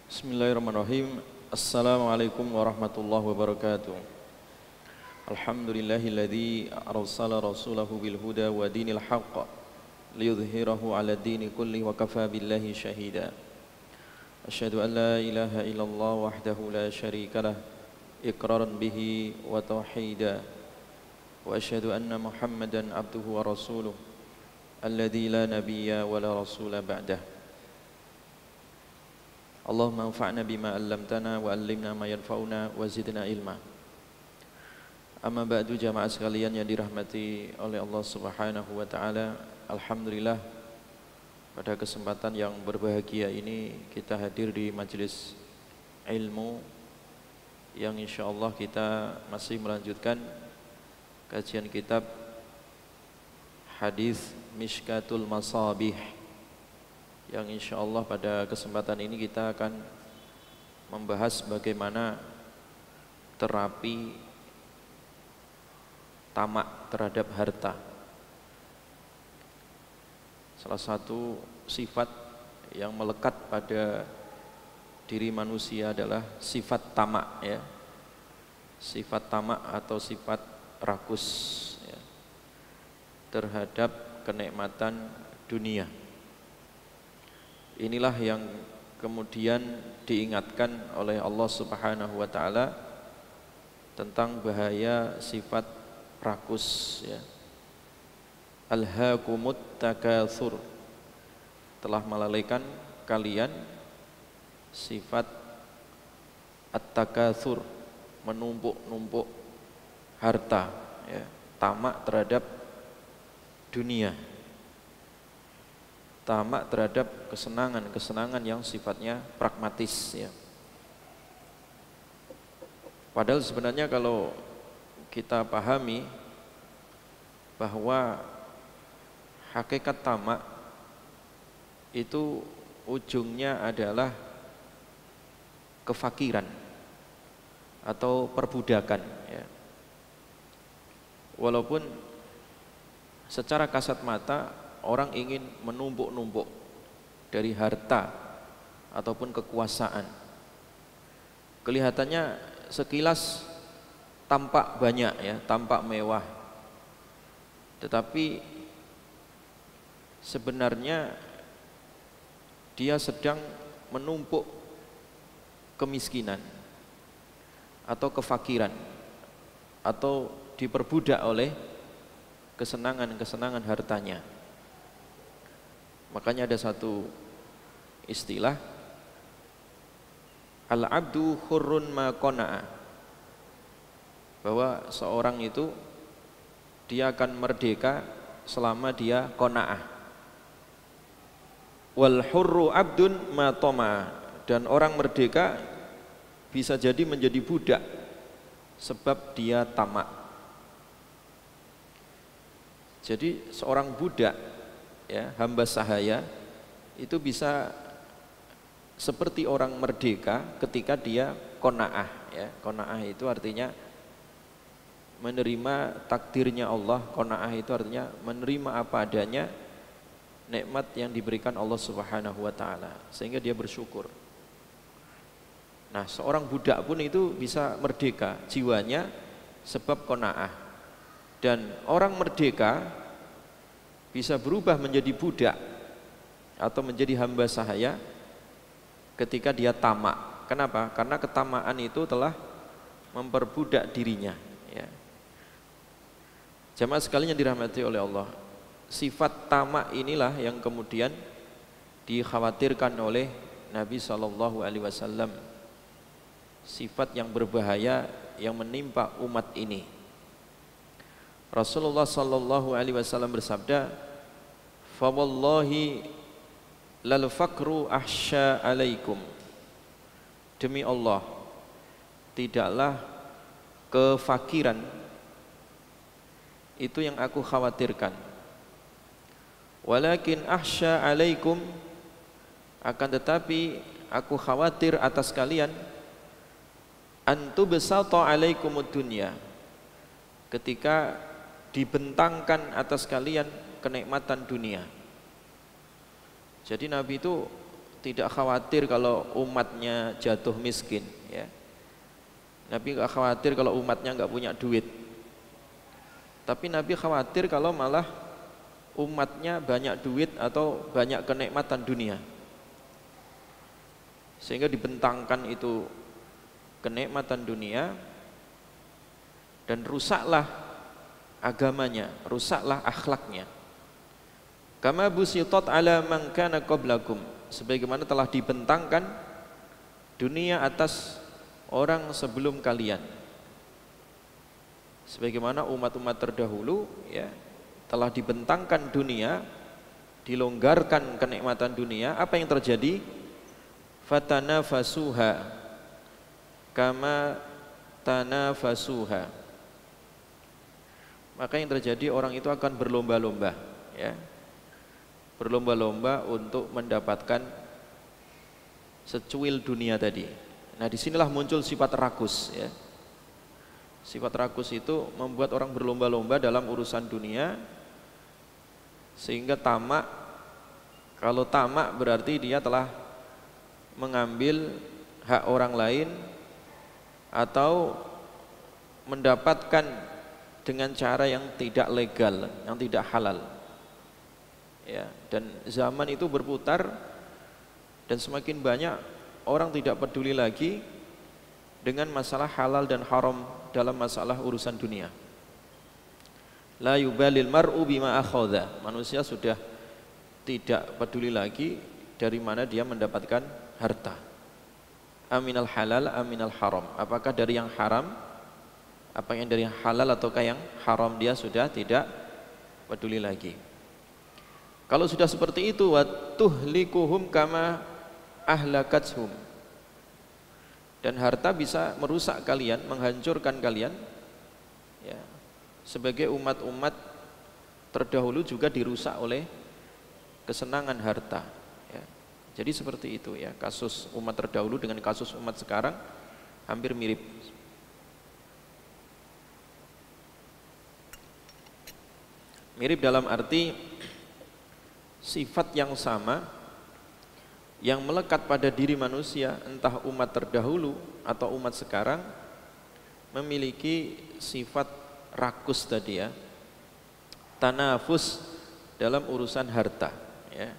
Bismillahirrahmanirrahim. Assalamualaikum warahmatullahi wabarakatuh. Alhamdulillahilladzi arsala rasulahu bil huda wa dinil haqq liyudhhirahu 'ala dini kulli wa kafa billahi shahida. Asyhadu an la ilaha illallah wahdahu la syarika lah iqraran bihi wa tauhida. Wa asyhadu anna Muhammadan abduhu wa rasuluh alladzi la nabiyya wa la rasula ba'dah. Allahumma anfa'na bima 'allamtana wa 'allimna ma yanfa'una wa zidna ilma. Amma ba'du, jamaah sekalian yang dirahmati oleh Allah Subhanahu wa taala, alhamdulillah pada kesempatan yang berbahagia ini kita hadir di majelis ilmu yang insyaallah kita masih melanjutkan kajian kitab Hadis Mishkatul Masabih, yang insyaallah pada kesempatan ini kita akan membahas bagaimana terapi tamak terhadap harta. Salah satu sifat yang melekat pada diri manusia adalah sifat tamak, ya. Sifat tamak atau sifat rakus, ya, terhadap kenikmatan dunia. Inilah yang kemudian diingatkan oleh Allah Subhanahu wa taala tentang bahaya sifat rakus, ya. Alhaakumut takatsur, telah melalaikan kalian sifat at-takatsur, menumpuk-numpuk harta, ya, tamak terhadap dunia, tamak terhadap kesenangan-kesenangan yang sifatnya pragmatis, ya. Padahal sebenarnya kalau kita pahami bahwa hakikat tamak itu ujungnya adalah kefakiran atau perbudakan, ya. Walaupun secara kasat mata orang ingin menumpuk-numpuk dari harta ataupun kekuasaan, kelihatannya sekilas tampak banyak, ya, tampak mewah, tetapi sebenarnya dia sedang menumpuk kemiskinan atau kefakiran, atau diperbudak oleh kesenangan-kesenangan hartanya. Makanya ada satu istilah, al-abdu hurrun ma qana'a, bahwa seorang itu dia akan merdeka selama dia qanaah. Wal hurru abdun ma tama'a, dan orang merdeka bisa jadi menjadi budak sebab dia tamak. Jadi seorang budak, ya, hamba sahaya itu bisa seperti orang merdeka ketika dia qanaah, ya. Qanaah itu artinya menerima takdirnya Allah. Qanaah itu artinya menerima apa adanya nikmat yang diberikan Allah Subhanahu wa taala, sehingga dia bersyukur. Nah, seorang budak pun itu bisa merdeka jiwanya sebab qanaah. Dan orang merdeka bisa berubah menjadi budak atau menjadi hamba sahaya ketika dia tamak. Kenapa? Karena ketamaan itu telah memperbudak dirinya, ya. Jamaah sekalian yang dirahmati oleh Allah, sifat tamak inilah yang kemudian dikhawatirkan oleh Nabi SAW, sifat yang berbahaya yang menimpa umat ini. Rasulullah SAW bersabda, "Fa wallahi lal fakru ahsya alaikum." Demi Allah, tidaklah kefakiran itu yang aku khawatirkan. Walakin ahsya alaikum, akan tetapi aku khawatir atas kalian, antubsata alaikumud dunya, ketika dibentangkan atas kalian kenikmatan dunia. Jadi Nabi itu tidak khawatir kalau umatnya jatuh miskin, ya. Nabi nggak khawatir kalau umatnya nggak punya duit. Tapi Nabi khawatir kalau malah umatnya banyak duit atau banyak kenikmatan dunia. Sehingga dibentangkan itu kenikmatan dunia dan rusaklah agamanya, rusaklah akhlaknya. Kama busitat ala man kana qablakum, sebagaimana telah dibentangkan dunia atas orang sebelum kalian. Sebagaimana umat-umat terdahulu, ya, telah dibentangkan dunia, dilonggarkan kenikmatan dunia, apa yang terjadi? Fatanafasuha kama tanafasuha. Maka yang terjadi, orang itu akan berlomba-lomba, ya. Berlomba-lomba untuk mendapatkan secuil dunia tadi. Nah, disinilah muncul sifat rakus, ya. Sifat rakus itu membuat orang berlomba-lomba dalam urusan dunia, sehingga tamak. Kalau tamak berarti dia telah mengambil hak orang lain atau mendapatkan dengan cara yang tidak legal, yang tidak halal. Ya, dan zaman itu berputar dan semakin banyak orang tidak peduli lagi dengan masalah halal dan haram dalam masalah urusan dunia. La yubalil mar'u bima akhadha. Manusia sudah tidak peduli lagi dari mana dia mendapatkan harta. Aminal halal, aminal haram. Apakah dari yang haram, apa yang dari yang halal ataukah yang haram, dia sudah tidak peduli lagi. Kalau sudah seperti itu, wa tuhlikuhum kama ahlakathum. Dan harta bisa merusak kalian, menghancurkan kalian, ya. Sebagai umat-umat terdahulu juga dirusak oleh kesenangan harta, ya. Jadi seperti itu, ya, kasus umat terdahulu dengan kasus umat sekarang hampir mirip. Mirip dalam arti sifat yang sama yang melekat pada diri manusia, entah umat terdahulu atau umat sekarang, memiliki sifat rakus tadi, ya. Tanafus dalam urusan harta, ya.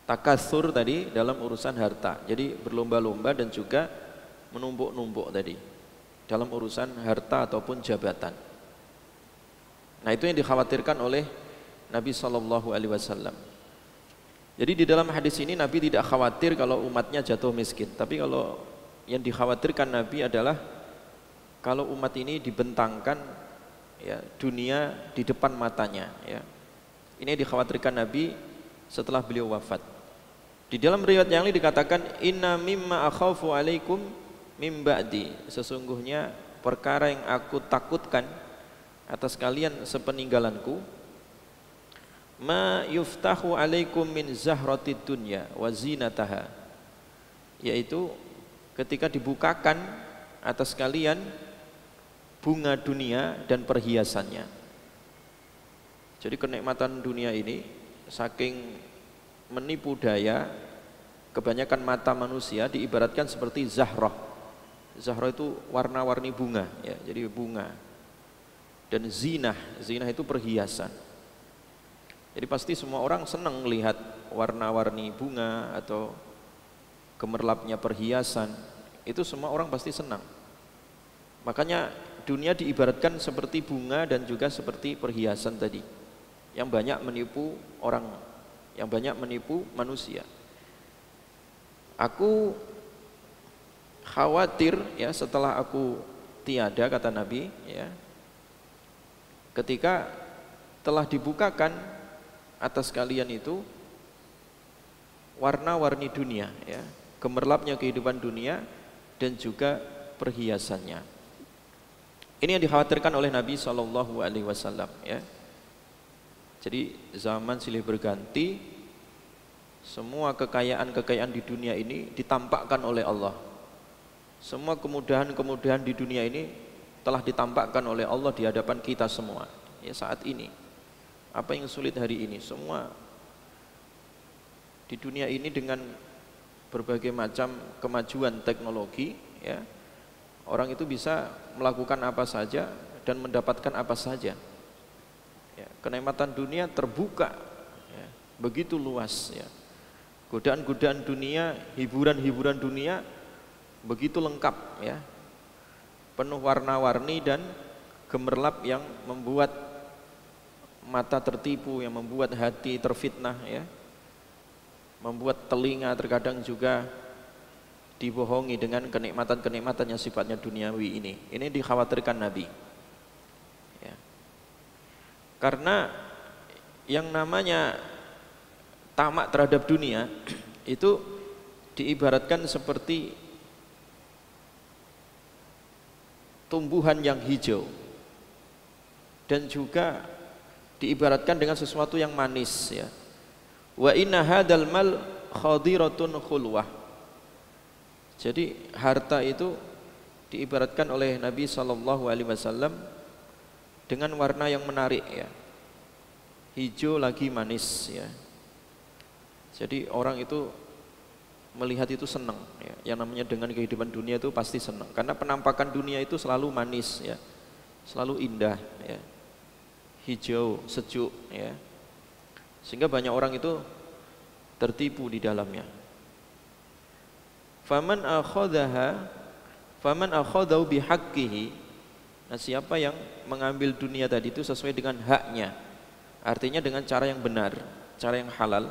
Takatsur tadi dalam urusan harta. Jadi berlomba-lomba dan juga menumpuk-numpuk tadi dalam urusan harta ataupun jabatan. Nah, itu yang dikhawatirkan oleh Nabi SAW. Jadi di dalam hadis ini Nabi tidak khawatir kalau umatnya jatuh miskin. Tapi kalau yang dikhawatirkan Nabi adalah kalau umat ini dibentangkan, ya, dunia di depan matanya, ya. Ini yang dikhawatirkan Nabi setelah beliau wafat. Di dalam riwayat yang lain dikatakan, inna mimma akhafu alaikum mim ba'di. Sesungguhnya perkara yang aku takutkan atas kalian sepeninggalanku, ma yuftahu alaikum min zahratid dunya wa zinataha, yaitu ketika dibukakan atas kalian bunga dunia dan perhiasannya. Jadi kenikmatan dunia ini saking menipu daya, kebanyakan mata manusia diibaratkan seperti zahrah. Zahrah itu warna-warni bunga, ya, jadi bunga. Dan zinah, zinah itu perhiasan. Jadi pasti semua orang senang melihat warna-warni bunga atau gemerlapnya perhiasan. Itu semua orang pasti senang. Makanya dunia diibaratkan seperti bunga dan juga seperti perhiasan tadi, yang banyak menipu orang, yang banyak menipu manusia. Aku khawatir, ya, setelah aku tiada, kata Nabi, ya, ketika telah dibukakan atas kalian itu warna-warni dunia, ya, gemerlapnya kehidupan dunia dan juga perhiasannya. Ini yang dikhawatirkan oleh Nabi SAW, ya. Jadi zaman silih berganti, semua kekayaan-kekayaan di dunia ini ditampakkan oleh Allah. Semua kemudahan-kemudahan di dunia ini telah ditampakkan oleh Allah di hadapan kita semua, ya, saat ini. Apa yang sulit hari ini, semua di dunia ini dengan berbagai macam kemajuan teknologi, ya, orang itu bisa melakukan apa saja dan mendapatkan apa saja. Ya, kenikmatan dunia terbuka, ya, begitu luas, ya. Godaan-godaan dunia, hiburan-hiburan dunia begitu lengkap, ya, penuh warna-warni dan gemerlap yang membuat mata tertipu, yang membuat hati terfitnah, ya, membuat telinga terkadang juga dibohongi dengan kenikmatan-kenikmatan yang sifatnya duniawi ini. Ini dikhawatirkan Nabi, ya. Karena yang namanya tamak terhadap dunia itu diibaratkan seperti tumbuhan yang hijau, dan juga diibaratkan dengan sesuatu yang manis, ya. Wa inna hadzal mal khadiratun khulwah. Jadi harta itu diibaratkan oleh Nabi SAW dengan warna yang menarik, ya, hijau lagi manis, ya. Jadi orang itu melihat itu senang, ya. Yang namanya dengan kehidupan dunia itu pasti senang, karena penampakan dunia itu selalu manis, ya, selalu indah, ya, hijau, sejuk, ya. Sehingga banyak orang itu tertipu di dalamnya. Faman akhadahu bihaqqihi. Nah, siapa yang mengambil dunia tadi itu sesuai dengan haknya, artinya dengan cara yang benar, cara yang halal,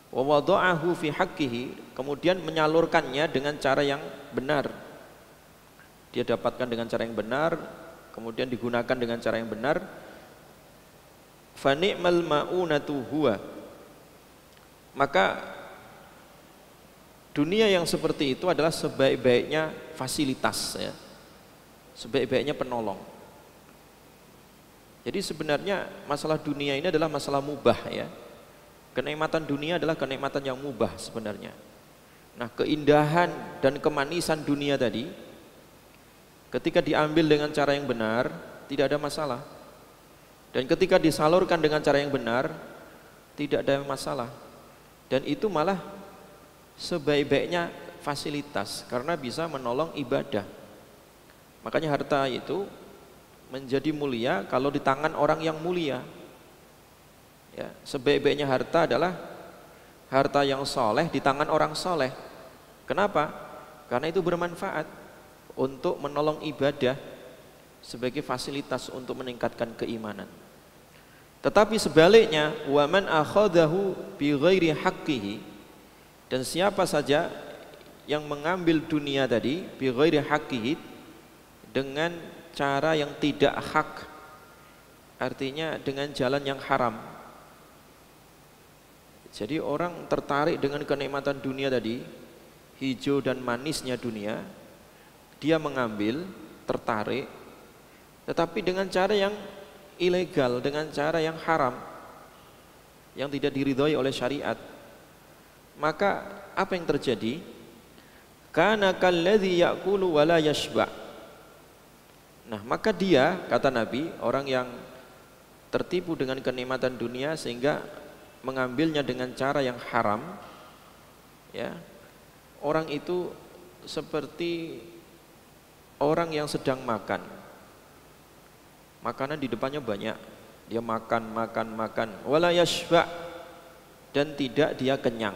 wa wada'ahu fi haqqihi, kemudian menyalurkannya dengan cara yang benar. Dia dapatkan dengan cara yang benar, kemudian digunakan dengan cara yang benar. Fa ni'mal ma'unatu huwa. Maka dunia yang seperti itu adalah sebaik-baiknya fasilitas, ya, sebaik-baiknya penolong. Jadi sebenarnya masalah dunia ini adalah masalah mubah, ya. Kenikmatan dunia adalah kenikmatan yang mubah sebenarnya. Nah, keindahan dan kemanisan dunia tadi ketika diambil dengan cara yang benar tidak ada masalah, dan ketika disalurkan dengan cara yang benar tidak ada masalah, dan itu malah sebaik-baiknya fasilitas karena bisa menolong ibadah. Makanya harta itu menjadi mulia kalau di tangan orang yang mulia, ya. Sebaik-baiknya harta adalah harta yang soleh di tangan orang soleh. Kenapa? Karena itu bermanfaat untuk menolong ibadah sebagai fasilitas untuk meningkatkan keimanan. Tetapi sebaliknya, waman akhadahu bi ghairi haqqihi, dan siapa saja yang mengambil dunia tadi bi ghairi haqqihi, dengan cara yang tidak hak, artinya dengan jalan yang haram. Jadi orang tertarik dengan kenikmatan dunia tadi, hijau dan manisnya dunia, dia mengambil, tertarik, tetapi dengan cara yang ilegal, dengan cara yang haram, yang tidak diridhoi oleh syariat. Maka apa yang terjadi? Kana kalladzi ya'kulu wa la yashba. Nah, maka dia, kata Nabi, orang yang tertipu dengan kenikmatan dunia sehingga mengambilnya dengan cara yang haram, ya, orang itu seperti orang yang sedang makan. Makanan di depannya banyak, dia makan, wala yashba, dan tidak dia kenyang.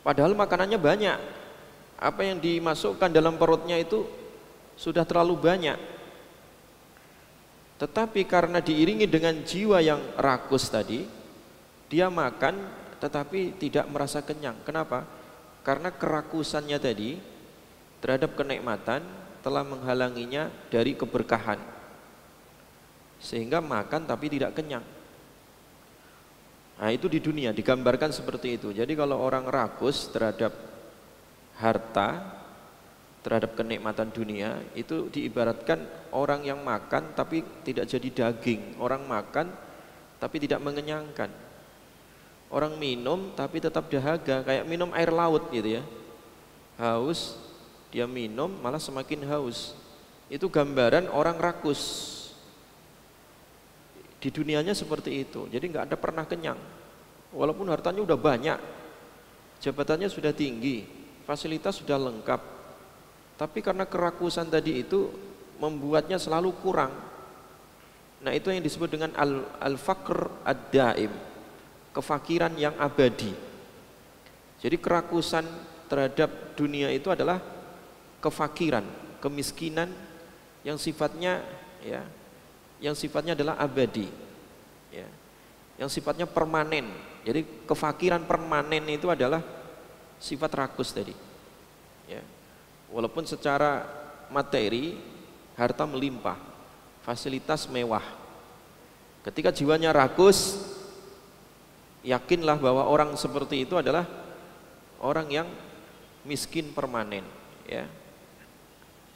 Padahal makanannya banyak, apa yang dimasukkan dalam perutnya itu sudah terlalu banyak. Tetapi karena diiringi dengan jiwa yang rakus tadi, dia makan tetapi tidak merasa kenyang. Kenapa? Karena kerakusannya tadi terhadap kenikmatan telah menghalanginya dari keberkahan, sehingga makan tapi tidak kenyang. Nah, itu di dunia digambarkan seperti itu. Jadi kalau orang rakus terhadap harta, terhadap kenikmatan dunia, itu diibaratkan orang yang makan tapi tidak jadi daging. Orang makan tapi tidak mengenyangkan. Orang minum tapi tetap dahaga, kayak minum air laut gitu, ya. Haus, dia minum malah semakin haus. Itu gambaran orang rakus. Di dunianya seperti itu. Jadi nggak ada pernah kenyang. Walaupun hartanya udah banyak, jabatannya sudah tinggi, fasilitas sudah lengkap, tapi karena kerakusan tadi itu membuatnya selalu kurang. Nah, itu yang disebut dengan al-faqr ad-daim, kefakiran yang abadi. Jadi kerakusan terhadap dunia itu adalah kefakiran, kemiskinan yang sifatnya ya, yang sifatnya adalah abadi, ya, yang sifatnya permanen. Jadi kefakiran permanen itu adalah sifat rakus tadi. Ya. Walaupun secara materi harta melimpah, fasilitas mewah. Ketika jiwanya rakus, yakinlah bahwa orang seperti itu adalah orang yang miskin permanen. Ya.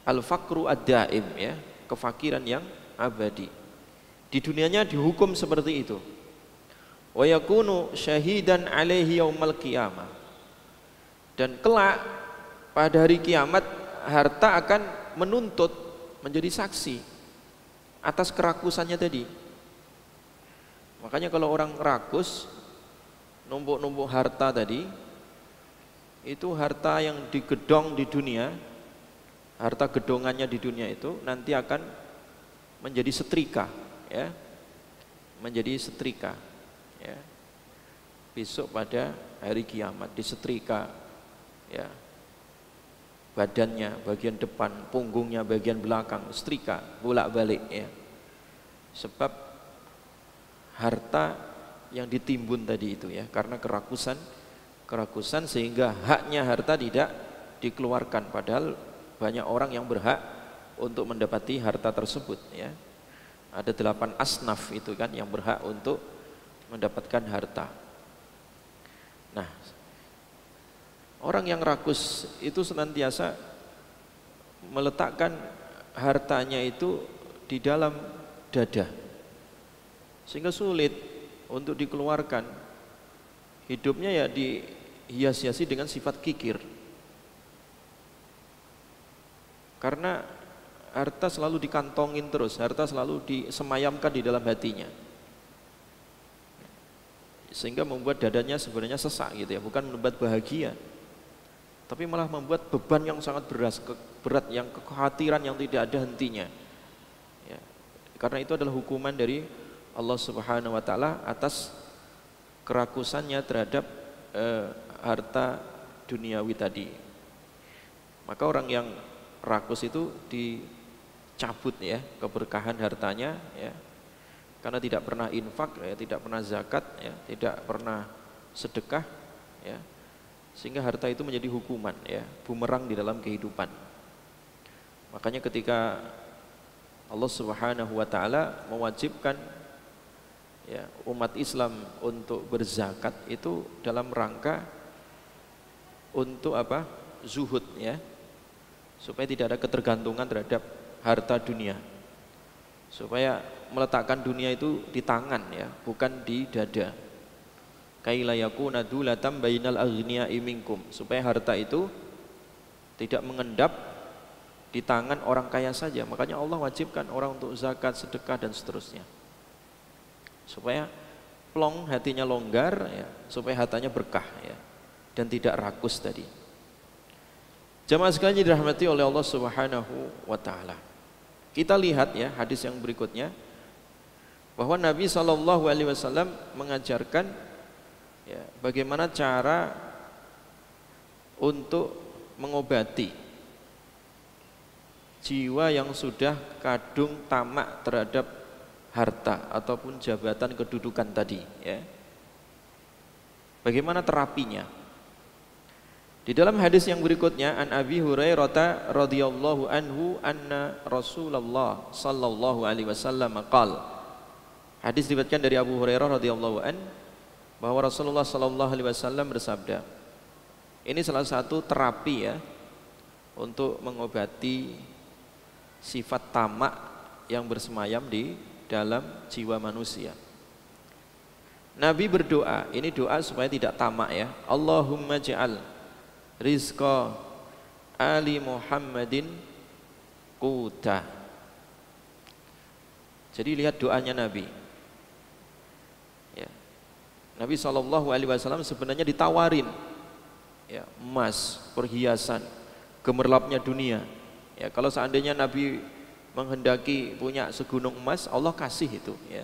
Al-faqru ad-daim, ya, kefakiran yang abadi. Di dunianya dihukum seperti itu. Wa yakunu syahidan alaihi yaumal qiyamah. Dan kelak pada hari kiamat harta akan menuntut menjadi saksi atas kerakusannya tadi. Makanya kalau orang rakus numpuk-numpuk harta tadi, itu harta yang digedong di dunia, harta gedongannya di dunia itu nanti akan menjadi setrika, ya, menjadi setrika, ya, besok pada hari kiamat disetrika, ya, badannya bagian depan, punggungnya bagian belakang, setrika bolak-balik, ya, sebab harta yang ditimbun tadi itu, ya, karena kerakusan sehingga haknya harta tidak dikeluarkan, padahal banyak orang yang berhak untuk mendapati harta tersebut, ya. Ada 8 asnaf itu kan yang berhak untuk mendapatkan harta. Nah, orang yang rakus itu senantiasa meletakkan hartanya itu di dalam dada, sehingga sulit untuk dikeluarkan. Hidupnya ya dihias-hiasi dengan sifat kikir, karena harta selalu dikantongin terus, harta selalu disemayamkan di dalam hatinya, sehingga membuat dadanya sebenarnya sesak gitu ya, bukan membuat bahagia, tapi malah membuat beban yang sangat berat, yang kekhawatiran yang tidak ada hentinya, ya. Karena itu adalah hukuman dari Allah Subhanahu wa taala atas kerakusannya terhadap harta duniawi tadi. Maka orang yang rakus itu dicabut, ya, keberkahan hartanya, ya, karena tidak pernah infak, ya, tidak pernah zakat, ya, tidak pernah sedekah, ya, sehingga harta itu menjadi hukuman, ya, bumerang di dalam kehidupan. Makanya ketika Allah Subhanahu wa taala mewajibkan, ya, umat Islam untuk berzakat itu dalam rangka untuk apa? Zuhud, ya, supaya tidak ada ketergantungan terhadap harta dunia, supaya meletakkan dunia itu di tangan, ya, bukan di dada. Kaila yakuna dulatam bainal aghniya'i minkum, supaya harta itu tidak mengendap di tangan orang kaya saja. Makanya Allah wajibkan orang untuk zakat, sedekah dan seterusnya, supaya plong, hatinya longgar, ya, supaya hartanya berkah, ya, dan tidak rakus tadi. Jamaah sekalian dirahmati oleh Allah Subhanahu wa taala. Kita lihat, ya, hadis yang berikutnya, bahwa Nabi SAW mengajarkan, ya, bagaimana cara untuk mengobati jiwa yang sudah kadung tamak terhadap harta ataupun jabatan kedudukan tadi, ya. Bagaimana terapinya? Di dalam hadis yang berikutnya, an Abi Hurairah radhiyallahu anhu anna Rasulullah sallallahu alaihi wasallam qaal. Hadis diriwayatkan dari Abu Hurairah radhiyallahu an, bahwa Rasulullah sallallahu alaihi wasallam bersabda. Ini salah satu terapi, ya, untuk mengobati sifat tamak yang bersemayam di dalam jiwa manusia. Nabi berdoa, ini doa supaya tidak tamak, ya. Allahumma ja'al rizqa ali Muhammadin quta. Jadi lihat doanya Nabi, ya. Nabi SAW sebenarnya ditawarin ya, emas, perhiasan, gemerlapnya dunia. Ya, kalau seandainya Nabi menghendaki punya segunung emas, Allah kasih itu. Ya.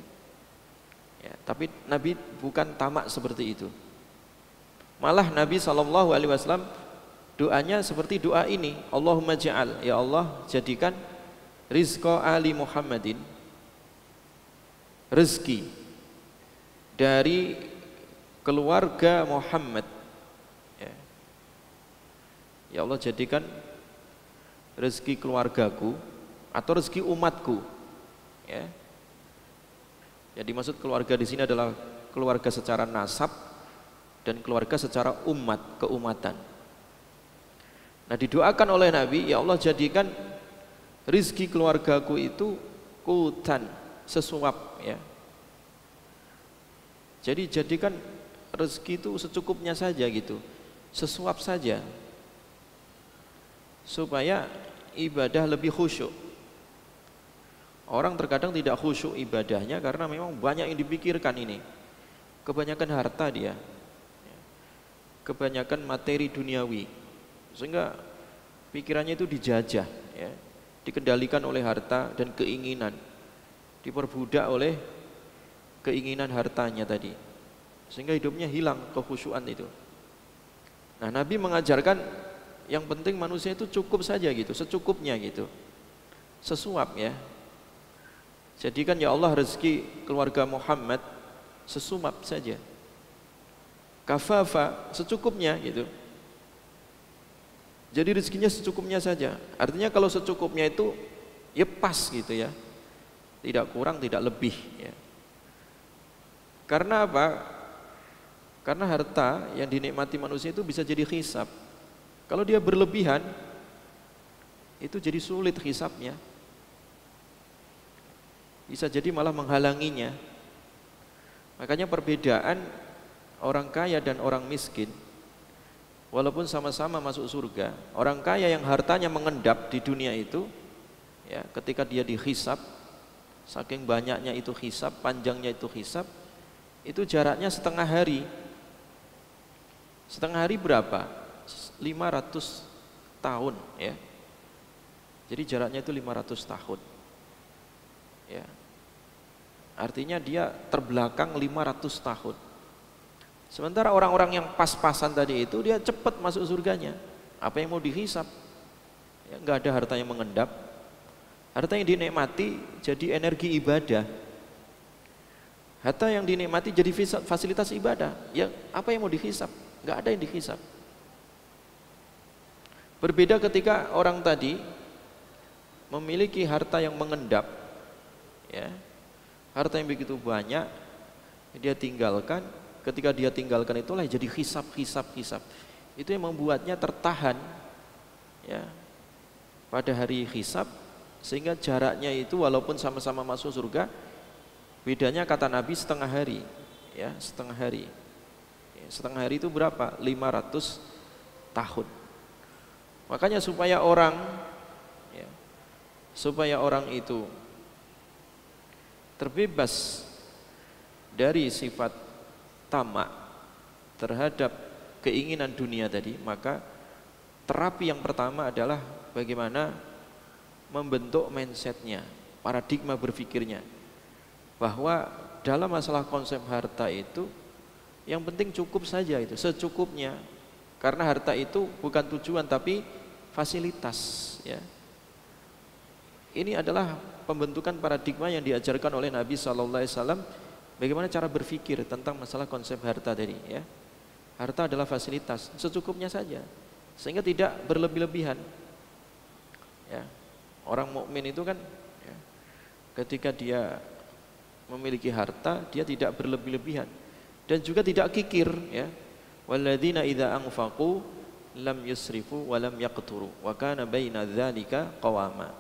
Ya, tapi Nabi bukan tamak seperti itu. Malah Nabi SAW doanya seperti doa ini, Allahumma ja'al, ya Allah jadikan rizqa ali Muhammadin, rezeki dari keluarga Muhammad. Ya, ya Allah jadikan rezeki keluargaku atau rezeki umatku. Ya. Yang dimaksud keluarga di sini adalah keluarga secara nasab dan keluarga secara umat, keumatan. Nah, didoakan oleh Nabi, ya Allah jadikan rizki keluargaku itu kutan, sesuap, ya. Jadi jadikan rezeki itu secukupnya saja gitu, sesuap saja, supaya ibadah lebih khusyuk. Orang terkadang tidak khusyuk ibadahnya karena memang banyak yang dipikirkan ini. Kebanyakan harta dia, kebanyakan materi duniawi, sehingga pikirannya itu dijajah, ya, dikendalikan oleh harta dan keinginan, diperbudak oleh keinginan hartanya tadi, sehingga hidupnya hilang kekhusyuan itu. Nah, Nabi mengajarkan yang penting manusia itu cukup saja gitu, secukupnya gitu, sesuap, ya. Jadikan ya Allah rezeki keluarga Muhammad sesuap saja, kafafa, secukupnya gitu. Jadi rezekinya secukupnya saja. Artinya kalau secukupnya itu ya pas gitu ya, tidak kurang tidak lebih, ya. Karena apa? Karena harta yang dinikmati manusia itu bisa jadi hisab. Kalau dia berlebihan itu jadi sulit hisabnya, bisa jadi malah menghalanginya. Makanya perbedaan orang kaya dan orang miskin, walaupun sama-sama masuk surga, orang kaya yang hartanya mengendap di dunia itu, ya, ketika dia dihisab, saking banyaknya itu hisab, panjangnya itu hisab, itu jaraknya setengah hari. Setengah hari berapa? 500 tahun, ya. Jadi jaraknya itu 500 tahun, ya. Artinya dia terbelakang 500 tahun. Sementara orang-orang yang pas-pasan tadi itu dia cepat masuk surganya. Apa yang mau dihisap? Ya, nggak ada harta yang mengendap. Harta yang dinikmati jadi energi ibadah. Harta yang dinikmati jadi fasilitas ibadah. Ya, apa yang mau dihisap? Nggak ada yang dihisap. Berbeda ketika orang tadi memiliki harta yang mengendap, ya. Harta yang begitu banyak dia tinggalkan. Ketika dia tinggalkan itulah jadi hisab. Itu yang membuatnya tertahan, ya, pada hari hisab, sehingga jaraknya itu walaupun sama-sama masuk surga, bedanya kata Nabi setengah hari, ya, setengah hari. Ya, setengah hari itu berapa? 500 tahun. Makanya supaya orang itu terbebas dari sifat tamak terhadap keinginan dunia tadi, maka terapi yang pertama adalah bagaimana membentuk mindsetnya, paradigma berpikirnya, bahwa dalam masalah konsep harta itu yang penting cukup saja, itu secukupnya, karena harta itu bukan tujuan tapi fasilitas, ya. Ini adalah pembentukan paradigma yang diajarkan oleh Nabi SAW, bagaimana cara berpikir tentang masalah konsep harta tadi, ya. Harta adalah fasilitas, secukupnya saja, sehingga tidak berlebih-lebihan, ya. Orang mukmin itu kan, ya, ketika dia memiliki harta, dia tidak berlebih-lebihan dan juga tidak kikir, ya. Walladzina idza anfaqu lam yusrifu wa lam yaqturu wa kana baina dzalika qawama.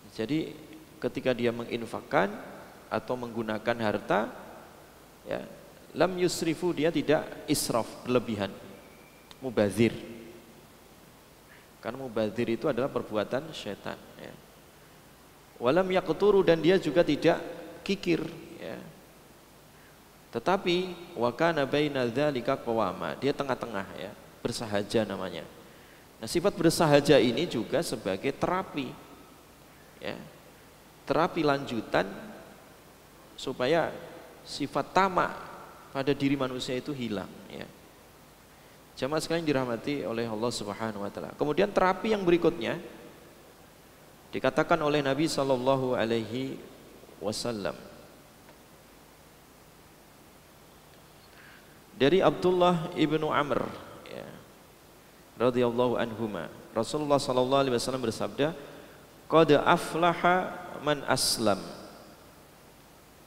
Jadi ketika dia menginfakkan atau menggunakan harta, ya, lam yusrifu, dia tidak israf, berlebihan, mubazir. Karena mubazir itu adalah perbuatan syaitan, ya. Walam yaqturu, dan dia juga tidak kikir, ya. Tetapi wa kana baina dzalika qawama, dia tengah-tengah, ya. bersahaja namanya. Nah, sifat bersahaja ini juga sebagai terapi, ya, terapi lanjutan supaya sifat tamak pada diri manusia itu hilang, ya. Jamaah sekalian dirahmati oleh Allah Subhanahu wa taala. Kemudian terapi yang berikutnya dikatakan oleh Nabi sallallahu alaihi wasallam dari Abdullah ibnu Amr, ya, radhiyallahu anhuma. Rasulullah sallallahu alaihi wasallam bersabda, "Qad aflaha man aslam."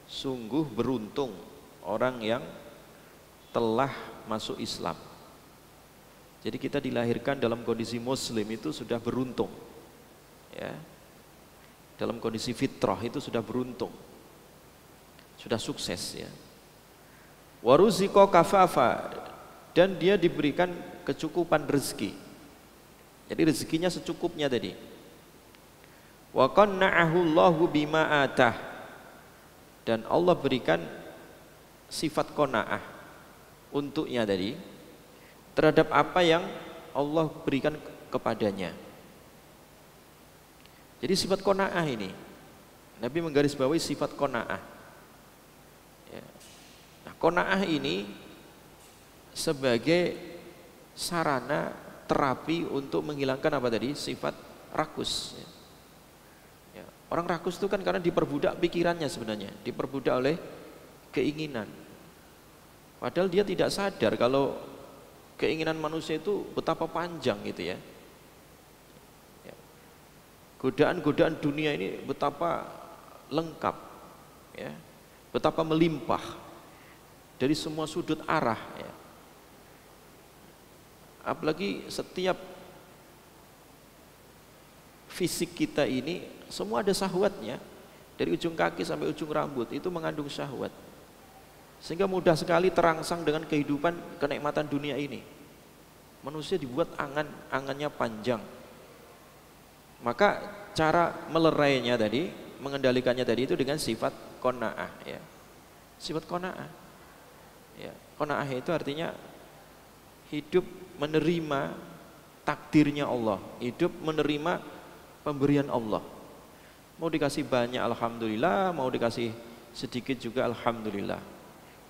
Sungguh beruntung orang yang telah masuk Islam. Jadi kita dilahirkan dalam kondisi muslim itu sudah beruntung, ya. Dalam kondisi fitrah itu sudah beruntung, sudah sukses, ya. Waruziko kafafa, dan dia diberikan kecukupan rezeki. Jadi rezekinya secukupnya tadi. Wa qanna'ahu Allahu bima atah, dan Allah berikan sifat qanaah untuknya tadi terhadap apa yang Allah berikan kepadanya. Jadi sifat qanaah ini Nabi menggarisbawahi sifat qanaah, ya. Nah, qanaah ini sebagai sarana terapi untuk menghilangkan apa tadi? Sifat rakus, ya. Ya. Orang rakus itu kan karena diperbudak pikirannya, sebenarnya diperbudak oleh keinginan. Padahal dia tidak sadar kalau keinginan manusia itu betapa panjang gitu, ya. Godaan-godaan dunia ini betapa lengkap, ya, betapa melimpah dari semua sudut arah, ya. Apalagi setiap fisik kita ini semua ada syahwatnya, dari ujung kaki sampai ujung rambut itu mengandung syahwat. Sehingga mudah sekali terangsang dengan kehidupan kenikmatan dunia ini. Manusia dibuat angannya panjang. Maka cara melerainya tadi, mengendalikannya tadi itu dengan sifat qanaah, ya. Sifat qanaah, ya. Qanaah itu artinya hidup menerima takdirnya Allah, hidup menerima pemberian Allah. Mau dikasih banyak alhamdulillah, mau dikasih sedikit juga alhamdulillah.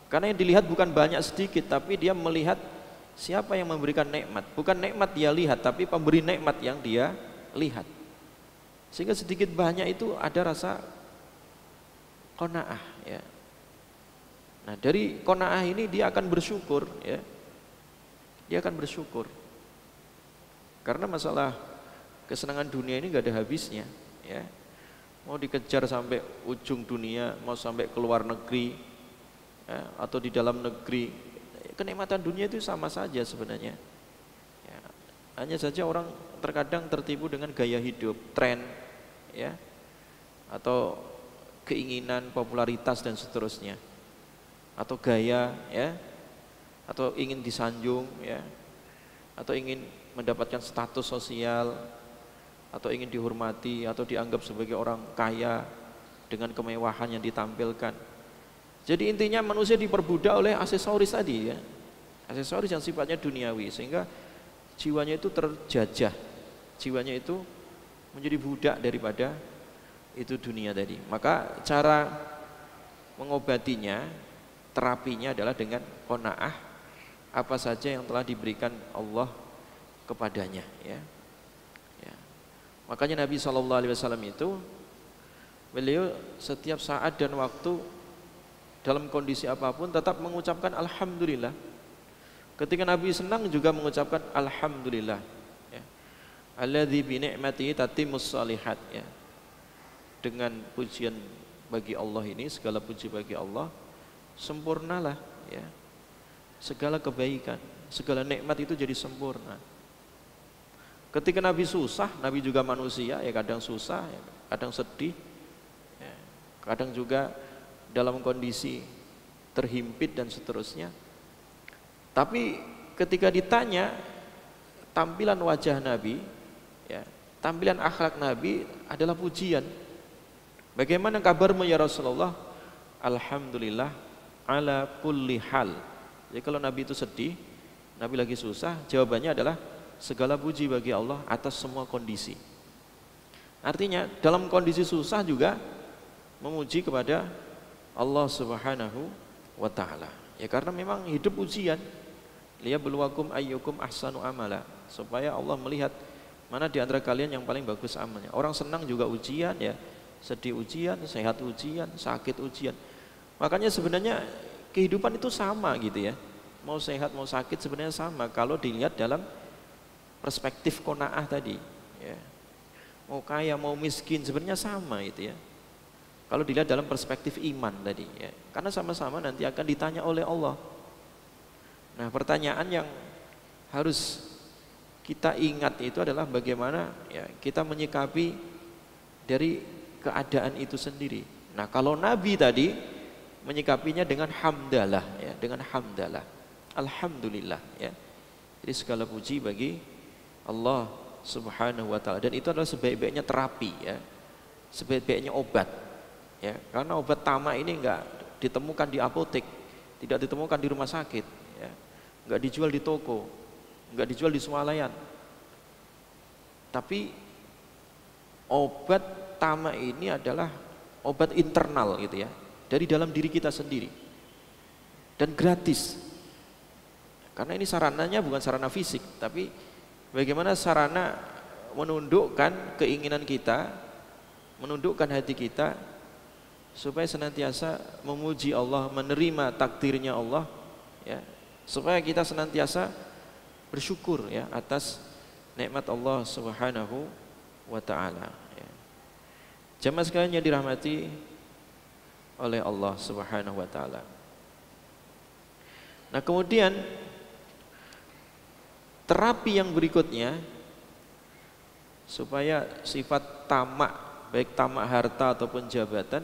Karena yang dilihat bukan banyak sedikit, tapi dia melihat siapa yang memberikan nikmat. Bukan nikmat dia lihat, tapi pemberi nikmat yang dia lihat. Sehingga sedikit banyak itu ada rasa qanaah, ya. Nah, dari qanaah ini dia akan bersyukur, ya. Dia akan bersyukur. Karena masalah kesenangan dunia ini gak ada habisnya, ya. Mau dikejar sampai ujung dunia, mau sampai ke luar negeri, ya, atau di dalam negeri, kenikmatan dunia itu sama saja sebenarnya, ya. Hanya saja orang terkadang tertipu dengan gaya hidup, tren, ya, atau keinginan popularitas dan seterusnya, atau gaya, ya, atau ingin disanjung, ya, atau ingin mendapatkan status sosial, atau ingin dihormati, atau dianggap sebagai orang kaya dengan kemewahan yang ditampilkan. Jadi intinya manusia diperbudak oleh aksesoris tadi, ya. Aksesoris yang sifatnya duniawi, sehingga jiwanya itu terjajah, jiwanya itu menjadi budak daripada itu dunia tadi. Maka cara mengobatinya, terapinya adalah dengan qanaah apa saja yang telah diberikan Allah kepadanya, ya. Ya. Makanya Nabi SAW itu beliau setiap saat dan waktu dalam kondisi apapun tetap mengucapkan alhamdulillah. Ketika Nabi senang juga mengucapkan alhamdulillah, ya. Alladzi bi ni'matihi tatimmus shalihat, ya. Dengan pujian bagi Allah ini, segala puji bagi Allah, sempurnalah, ya, segala kebaikan, segala nikmat itu jadi sempurna. Ketika Nabi susah, Nabi juga manusia, ya, kadang susah, ya, kadang sedih, ya, kadang juga dalam kondisi terhimpit dan seterusnya. Tapi ketika ditanya tampilan wajah Nabi, ya, tampilan akhlak Nabi adalah pujian. Bagaimana kabarmu ya Rasulullah? Alhamdulillah ala kulli hal. Jadi kalau Nabi itu sedih, Nabi lagi susah, jawabannya adalah segala puji bagi Allah atas semua kondisi. Artinya dalam kondisi susah juga memuji kepada Allah Subhanahu wa taala. Ya karena memang hidup ujian. Liyabluwakum ayyukum ahsanu amala, supaya Allah melihat mana di antara kalian yang paling bagus amalnya. Orang senang juga ujian ya, sedih ujian, sehat ujian, sakit ujian. Makanya sebenarnya kehidupan itu sama gitu ya. Mau sehat mau sakit sebenarnya sama kalau dilihat dalam perspektif qanaah tadi ya. Mau kaya mau miskin sebenarnya sama itu ya. Kalau dilihat dalam perspektif iman tadi ya. Karena sama-sama nanti akan ditanya oleh Allah. Nah, pertanyaan yang harus kita ingat itu adalah bagaimana ya kita menyikapi dari keadaan itu sendiri. Nah, kalau Nabi tadi menyikapinya dengan hamdalah ya, dengan hamdalah. Alhamdulillah ya. Jadi segala puji bagi Allah Subhanahu wa taala, dan itu adalah sebaik-baiknya terapi ya. Sebaik-baiknya obat. Ya, karena obat tamak ini enggak ditemukan di apotek, tidak ditemukan di rumah sakit ya. Enggak dijual di toko, enggak dijual di swalayan. Tapi obat tamak ini adalah obat internal gitu ya, dari dalam diri kita sendiri. Dan gratis. Karena ini sarananya bukan sarana fisik, tapi bagaimana sarana menundukkan keinginan kita, menundukkan hati kita supaya senantiasa memuji Allah, menerima takdirnya Allah ya, supaya kita senantiasa bersyukur ya atas nikmat Allah Subhanahu wa taala ya. Jamaah sekalian yang dirahmati oleh Allah Subhanahu wa taala. Nah, kemudian terapi yang berikutnya supaya sifat tamak, baik tamak harta ataupun jabatan,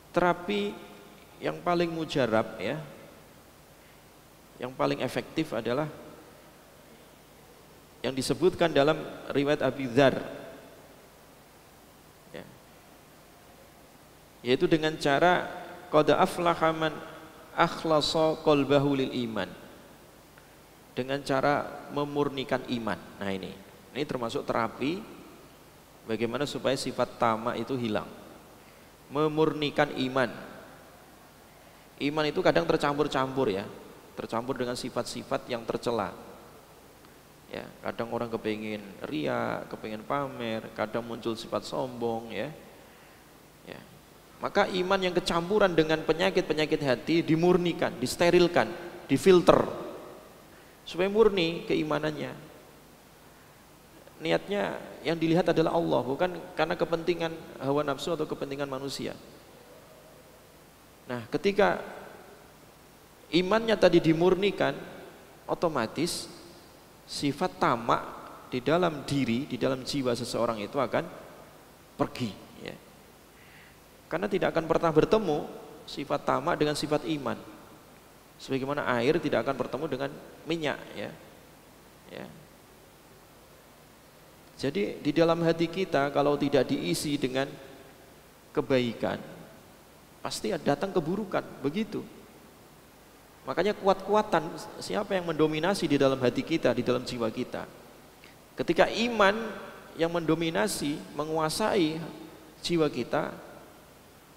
terapi yang paling mujarab ya, yang paling efektif adalah yang disebutkan dalam riwayat Abi Dzar ya, yaitu dengan cara qad aflaha man akhlasa qalbahu lil iman, dengan cara memurnikan iman. Nah, ini termasuk terapi bagaimana supaya sifat tamak itu hilang. Memurnikan iman. Iman itu kadang tercampur-campur ya, tercampur dengan sifat-sifat yang tercela. Ya, kadang orang kepingin ria, kepingin pamer, kadang muncul sifat sombong ya. Ya. Maka iman yang kecampuran dengan penyakit-penyakit hati dimurnikan, disterilkan, difilter supaya murni keimanannya. Niatnya yang dilihat adalah Allah, bukan karena kepentingan hawa nafsu atau kepentingan manusia. Nah, ketika imannya tadi dimurnikan, otomatis sifat tamak di dalam diri, di dalam jiwa seseorang itu akan pergi ya. Karena tidak akan pernah bertemu sifat tamak dengan sifat iman. Sebagaimana air tidak akan bertemu dengan minyak ya. Ya. Jadi di dalam hati kita kalau tidak diisi dengan kebaikan, pasti datang keburukan, begitu. Makanya kuat-kuatan siapa yang mendominasi di dalam hati kita, di dalam jiwa kita. Ketika iman yang mendominasi, menguasai jiwa kita,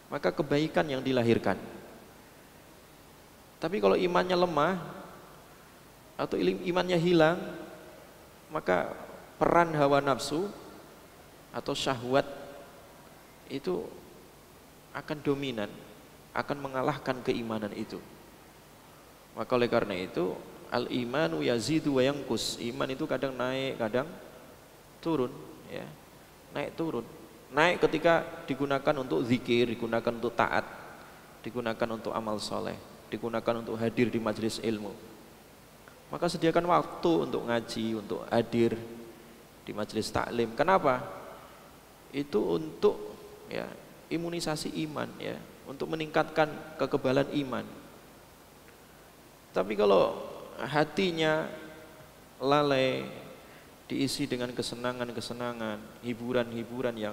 maka kebaikan yang dilahirkan. Tapi kalau imannya lemah atau imannya hilang, maka peran hawa nafsu atau syahwat itu akan dominan, akan mengalahkan keimanan itu. Maka oleh karena itu al-imanu yazidu wa yanqus. Iman itu kadang naik, kadang turun ya. Naik turun. Naik ketika digunakan untuk zikir, digunakan untuk taat, digunakan untuk amal soleh, digunakan untuk hadir di majelis ilmu. Maka sediakan waktu untuk ngaji, untuk hadir di majelis taklim. Kenapa? Itu untuk ya imunisasi iman ya, untuk meningkatkan kekebalan iman. Tapi kalau hatinya lalai, diisi dengan kesenangan-kesenangan, hiburan-hiburan yang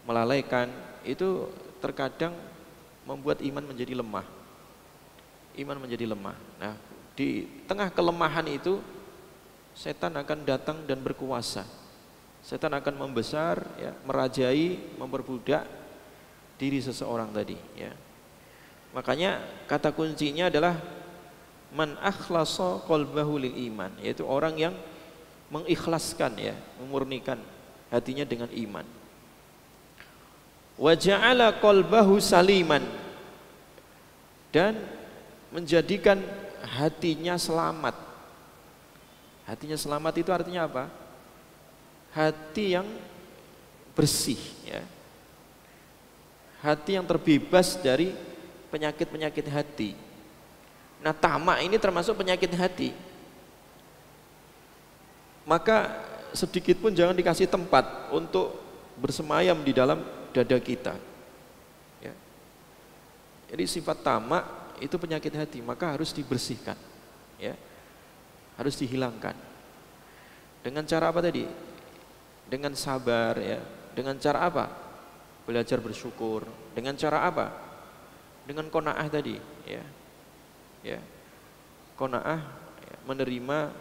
melalaikan, itu terkadang membuat iman menjadi lemah. iman menjadi lemah. Nah, di tengah kelemahan itu setan akan datang dan berkuasa. Setan akan membesar, ya, merajai, memperbudak diri seseorang tadi, ya. Makanya kata kuncinya adalah man akhlasa qalbahu lil iman, yaitu orang yang mengikhlaskan, ya, memurnikan hatinya dengan iman. Wa ja'ala qalbahu saliman, dan menjadikan hatinya selamat. Hatinya selamat itu artinya apa? Hati yang bersih, ya. Hati yang terbebas dari penyakit-penyakit hati. Nah, tamak ini termasuk penyakit hati. Maka sedikit pun jangan dikasih tempat untuk bersemayam di dalam dada kita, ya. Jadi sifat tamak itu penyakit hati, maka harus dibersihkan, ya. Harus dihilangkan. Dengan cara apa tadi? Dengan sabar, ya. Dengan cara apa? Belajar bersyukur. Dengan cara apa? Dengan qanaah tadi, ya. Ya. Qanaah, ya, menerima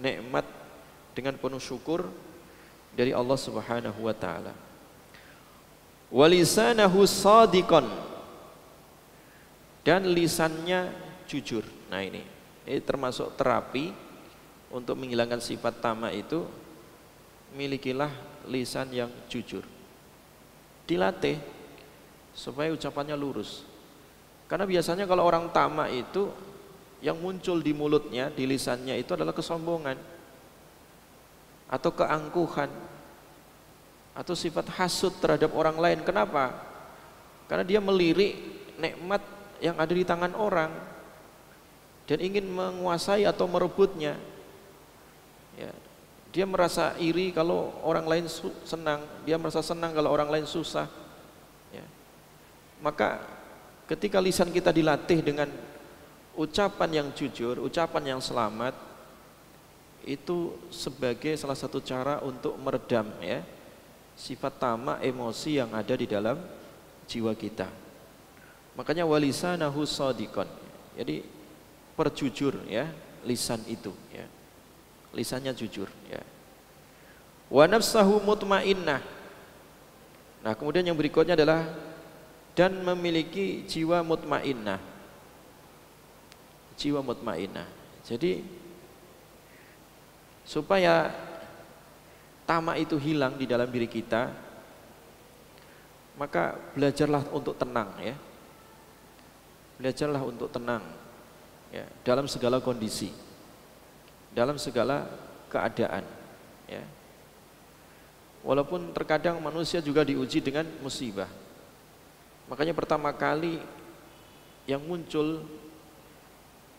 nikmat dengan penuh syukur dari Allah Subhanahu wa taala. Walisanahu shadiqan, dan lisannya jujur. Nah, ini termasuk terapi untuk menghilangkan sifat tamak itu. Milikilah lisan yang jujur. Dilatih supaya ucapannya lurus. Karena biasanya kalau orang tamak itu yang muncul di mulutnya, di lisannya itu adalah kesombongan atau keangkuhan atau sifat hasud terhadap orang lain. Kenapa? Karena dia melirik nikmat yang ada di tangan orang dan ingin menguasai atau merebutnya, ya. Dia merasa iri kalau orang lain senang, dia merasa senang kalau orang lain susah, ya. Maka ketika lisan kita dilatih dengan ucapan yang jujur, ucapan yang selamat, itu sebagai salah satu cara untuk meredam, ya, sifat tamak, emosi yang ada di dalam jiwa kita. Makanya walisanahu shadiqan, jadi perjujur, ya, lisan itu, ya. Lisannya jujur, ya. Wa nafsahu mutmainnah. Nah, kemudian yang berikutnya adalah dan memiliki jiwa mutmainnah. Jiwa mutmainnah. Jadi supaya tamak itu hilang di dalam diri kita, maka belajarlah untuk tenang, ya. Belajarlah untuk tenang, ya, dalam segala kondisi, dalam segala keadaan, ya. Walaupun terkadang manusia juga diuji dengan musibah. Makanya pertama kali yang muncul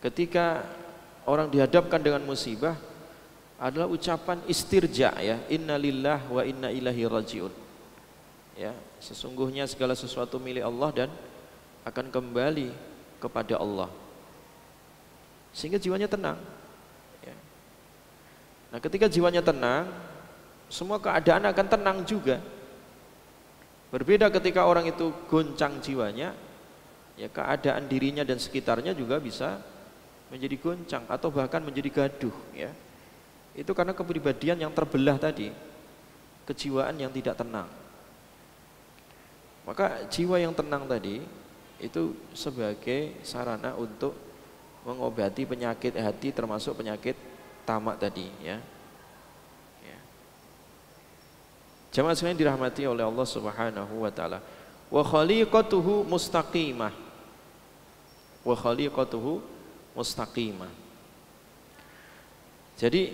ketika orang dihadapkan dengan musibah adalah ucapan istirja, ya, inna lillah wa inna ilaihi rajiun, ya, sesungguhnya segala sesuatu milik Allah dan akan kembali kepada Allah, sehingga jiwanya tenang, ya. Nah, ketika jiwanya tenang, semua keadaan akan tenang juga. Berbeda ketika orang itu goncang jiwanya, ya, keadaan dirinya dan sekitarnya juga bisa menjadi goncang atau bahkan menjadi gaduh, ya. Itu karena kepribadian yang terbelah tadi, kejiwaan yang tidak tenang. Maka jiwa yang tenang tadi itu sebagai sarana untuk mengobati penyakit hati, termasuk penyakit tamak tadi, ya. Jamaah sekalian dirahmati oleh Allah Subhanahu wa taala. Wa khaliqatuhu mustaqimah. Wa khaliqatuhu mustaqimah. Jadi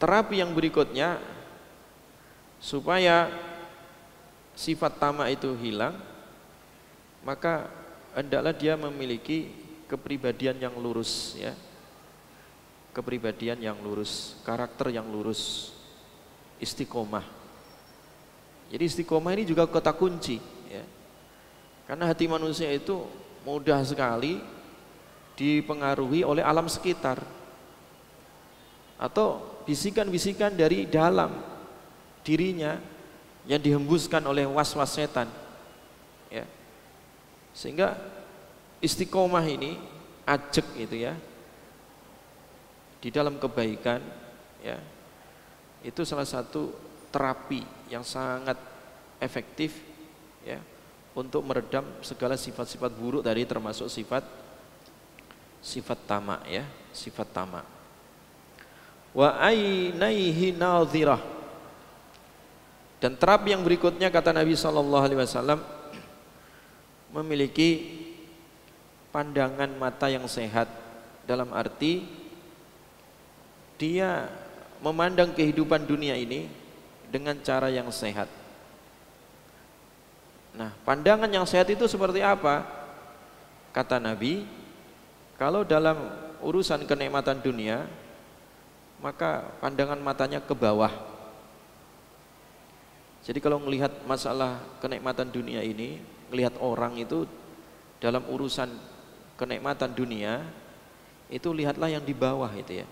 terapi yang berikutnya supaya sifat tamak itu hilang, maka hendaklah dia memiliki kepribadian yang lurus, ya. Kepribadian yang lurus, karakter yang lurus, istiqomah. Jadi istiqomah ini juga kata kunci, ya. Karena hati manusia itu mudah sekali dipengaruhi oleh alam sekitar atau bisikan-bisikan dari dalam dirinya yang dihembuskan oleh was-was setan, ya. Sehingga istiqomah ini, ajek itu ya, di dalam kebaikan ya, itu salah satu terapi yang sangat efektif ya untuk meredam segala sifat-sifat buruk dari termasuk sifat tamak ya, sifat tamak. Wa ainaihi nadhirah. Dan terapi yang berikutnya kata Nabi SAW memiliki pandangan mata yang sehat, dalam arti dia memandang kehidupan dunia ini dengan cara yang sehat. Nah, pandangan yang sehat itu seperti apa? Kata Nabi, kalau dalam urusan kenikmatan dunia, maka pandangan matanya ke bawah. Jadi kalau melihat masalah kenikmatan dunia ini, melihat orang itu dalam urusan kenikmatan dunia, itu lihatlah yang di bawah itu ya.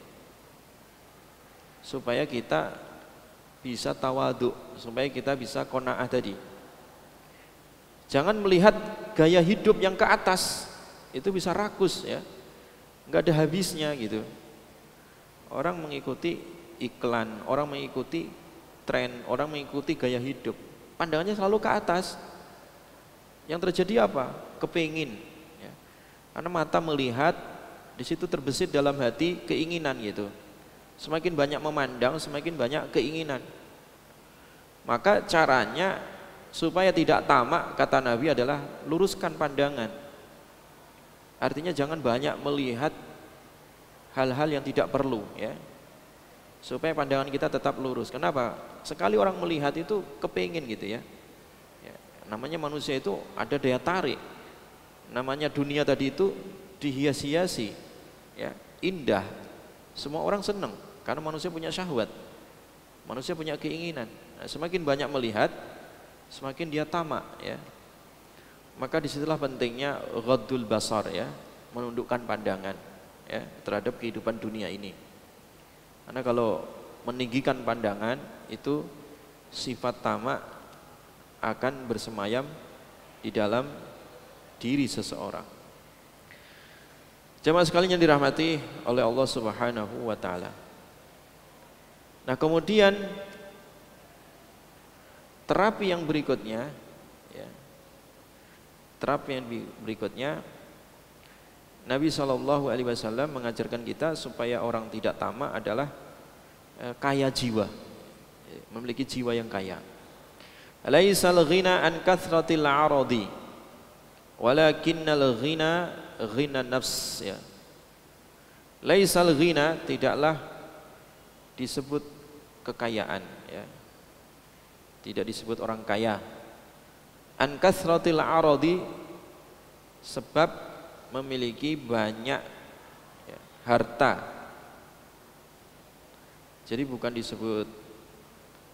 Supaya kita bisa tawadhu, supaya kita bisa qanaah tadi. Jangan melihat gaya hidup yang ke atas, itu bisa rakus ya, nggak ada habisnya gitu. Orang mengikuti iklan, orang mengikuti tren, orang mengikuti gaya hidup, pandangannya selalu ke atas. Yang terjadi apa? Kepingin ya. Karena mata melihat, di situ terbesit dalam hati keinginan gitu. Semakin banyak memandang, semakin banyak keinginan. Maka caranya supaya tidak tamak, kata Nabi, adalah luruskan pandangan. Artinya jangan banyak melihat hal-hal yang tidak perlu ya, supaya pandangan kita tetap lurus. Kenapa? Sekali orang melihat itu kepingin gitu ya. Namanya manusia itu ada daya tarik. Namanya dunia tadi itu dihias-hiasi ya, indah. Semua orang senang karena manusia punya syahwat, manusia punya keinginan. Nah, semakin banyak melihat, semakin dia tamak ya. Maka disitulah pentingnya ghaddul basar ya, menundukkan pandangan ya terhadap kehidupan dunia ini. Karena kalau meninggikan pandangan, itu sifat tamak akan bersemayam di dalam diri seseorang. Jemaah sekalian yang dirahmati oleh Allah Subhanahu wa taala. Nah, kemudian terapi yang berikutnya ya, terapi yang berikutnya, Nabi SAW mengajarkan kita supaya orang tidak tamak adalah kaya jiwa, memiliki jiwa yang kaya. Laisal ghina an kathratil aradi, walakinnal ghina ghina nafs ya. Laisal ghina, tidaklah disebut kekayaan ya, tidak disebut orang kaya. An kathratil aradi, sebab memiliki banyak ya, harta. Jadi bukan disebut